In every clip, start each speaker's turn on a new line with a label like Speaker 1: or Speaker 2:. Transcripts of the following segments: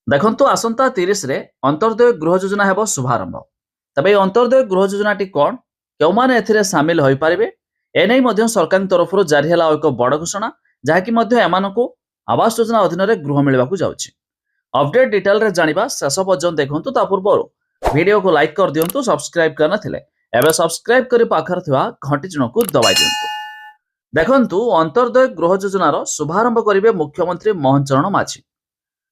Speaker 1: ଦେଖନ୍ତୁ ଆସନ୍ତା 30ରେ ଅନ୍ତର୍ଦୟ ଗୃହ ଯୋଜନା ହେବ ଶୁଭାରମ୍ଭ। ତେବେ ଏହି ଅନ୍ତର୍ଦୟ ଗୃହ ଯୋଜନାଟି କ'ଣ, କେଉଁମାନେ ଏଥିରେ ସାମିଲ ହୋଇପାରିବେ, ଏନେଇ ମଧ୍ୟ ସରକାରଙ୍କ ତରଫରୁ ଜାରି ହେଲା ଏକ ବଡ଼ ଘୋଷଣା, ଯାହାକି ମଧ୍ୟ ଏମାନଙ୍କୁ ଆବାସ ଯୋଜନା ଅଧୀନରେ ଗୃହ ମିଳିବାକୁ ଯାଉଛି। ଅପଡେଟ୍ ଡିଟେଲରେ ଜାଣିବା, ଶେଷ ପର୍ଯ୍ୟନ୍ତ ଦେଖନ୍ତୁ। ତା ପୂର୍ବରୁ ଭିଡ଼ିଓକୁ ଲାଇକ୍ କରିଦିଅନ୍ତୁ, ସବସ୍କ୍ରାଇବ୍ କରିନଥିଲେ ଏବେ ସବସ୍କ୍ରାଇବ୍ କରି ପାଖରେ ଥିବା ଘଣ୍ଟି ଚିହ୍ନକୁ ଦବାଇ ଦିଅନ୍ତୁ। ଦେଖନ୍ତୁ, ଅନ୍ତର୍ଦୟ ଗୃହ ଯୋଜନାର ଶୁଭାରମ୍ଭ କରିବେ ମୁଖ୍ୟମନ୍ତ୍ରୀ ମୋହନ ଚରଣ ମାଝୀ।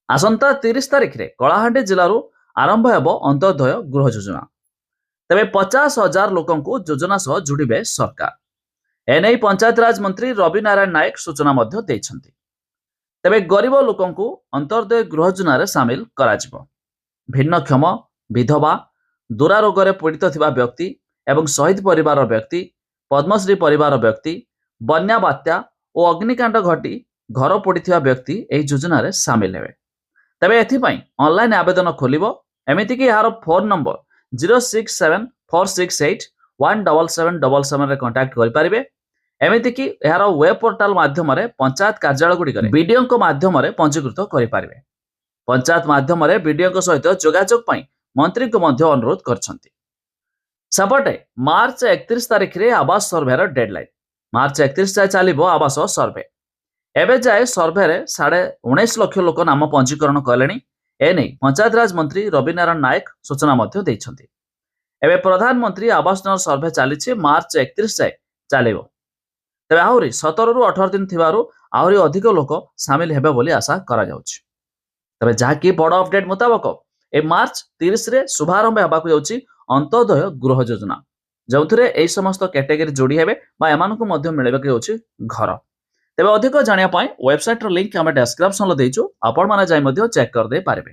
Speaker 1: ଆସନ୍ତା 30 ତାରିଖରେ କଳାହାଣ୍ଡି ଜିଲ୍ଲାରୁ ଆରମ୍ଭ ହେବ ଅନ୍ତର୍ଦୟ ଗୃହ ଯୋଜନା। ତେବେ 50,000 ଲୋକଙ୍କୁ ଯୋଜନା ସହ ଯୋଡ଼ିବେ ସରକାର। ଏନେଇ ପଞ୍ଚାୟତରାଜ ମନ୍ତ୍ରୀ ରବି ନାରାୟଣ ନାୟକ ସୂଚନା ମଧ୍ୟ ଦେଇଛନ୍ତି। ତେବେ ଗରିବ ଲୋକଙ୍କୁ ଅନ୍ତର୍ଦୟ ଗୃହ ଯୋଜନାରେ ସାମିଲ କରାଯିବ। ଭିନ୍ନକ୍ଷମ, ବିଧବା, ଦୁରାରୋଗରେ ପୀଡ଼ିତ ଥିବା ବ୍ୟକ୍ତି ଏବଂ ଶହୀଦ ପରିବାରର ବ୍ୟକ୍ତି, ପଦ୍ମଶ୍ରୀ ପରିବାର ବ୍ୟକ୍ତି, ବନ୍ୟା, ବାତ୍ୟା ଓ ଅଗ୍ନିକାଣ୍ଡ ଘଟି ଘର ପୋଡ଼ିଥିବା ବ୍ୟକ୍ତି ଏହି ଯୋଜନାରେ ସାମିଲ ହେବେ। ତେବେ ଏଥିପାଇଁ ଅନଲାଇନ୍ ଆବେଦନ ଖୋଲିବ। ଏମିତିକି ଏହାର ଫୋନ୍ ନମ୍ବର 067468177777ରେ କଣ୍ଟାକ୍ଟ କରିପାରିବେ। ଏମିତିକି ଏହାର ୱେବ୍ ପୋର୍ଟାଲ ମାଧ୍ୟମରେ ପଞ୍ଚାୟତ କାର୍ଯ୍ୟାଳୟଗୁଡ଼ିକରେ ବିଡିଓଙ୍କ ମାଧ୍ୟମରେ ପଞ୍ଜୀକୃତ କରିପାରିବେ। ପଞ୍ଚାୟତ ମାଧ୍ୟମରେ ବିଡିଓଙ୍କ ସହିତ ଯୋଗାଯୋଗ ପାଇଁ ମନ୍ତ୍ରୀଙ୍କୁ ମଧ୍ୟ ଅନୁରୋଧ କରିଛନ୍ତି। ସେପଟେ ମାର୍ଚ୍ଚ 31 ତାରିଖରେ ଆବାସ ସର୍ଭେର ଡେଡଲାଇନ୍। ମାର୍ଚ୍ଚ 31 ଯାଏ ଚାଲିବ ଆବାସ ସର୍ଭେ। ଏବେ ଯାଏ ସର୍ଭେରେ 19.5 ଲକ୍ଷ ଲୋକ ନାମ ପଞ୍ଜୀକରଣ କଲେଣି। ଏନେଇ ପଞ୍ଚାୟତରାଜ ମନ୍ତ୍ରୀ ରବି ନାରାୟଣ ନାୟକ ସୂଚନା ମଧ୍ୟ ଦେଇଛନ୍ତି। ଏବେ ପ୍ରଧାନମନ୍ତ୍ରୀ ଆବାସ ଯୋଜନା ସର୍ଭେ ଚାଲିଛି, ମାର୍ଚ୍ଚ 31 ଯାଏ ଚାଲିବ। ତେବେ ଆହୁରି 17ରୁ 18 ଦିନ ଥିବାରୁ ଆହୁରି ଅଧିକ ଲୋକ ସାମିଲ ହେବେ ବୋଲି ଆଶା କରାଯାଉଛି। ତେବେ ଯାହାକି ବଡ଼ ଅପଡେଟ୍ ମୁତାବକ ଏ ମାର୍ଚ୍ଚ 30ରେ ଶୁଭାରମ୍ଭ ହେବାକୁ ଯାଉଛି ଅନ୍ତର୍ଦୟ ଗୃହ ଯୋଜନା, ଯେଉଁଥିରେ ଏହି ସମସ୍ତ କ୍ୟାଟେଗୋରୀ ଯୋଡ଼ି ହେବେ ବା ଏମାନଙ୍କୁ ମଧ୍ୟ ମିଳିବାକୁ ଯାଉଛି ଘର। ତେବେ ଅଧିକ ଜାଣିବା ପାଇଁ ୱେବସାଇଟ୍ର ଲିଙ୍କ ଆମେ ଡେସ୍କ୍ରିପ୍ସନରେ ଦେଇଛୁ, ଆପଣମାନେ ଯାଇ ମଧ୍ୟ ଚେକ୍ କରିଦେଇ ପାରିବେ।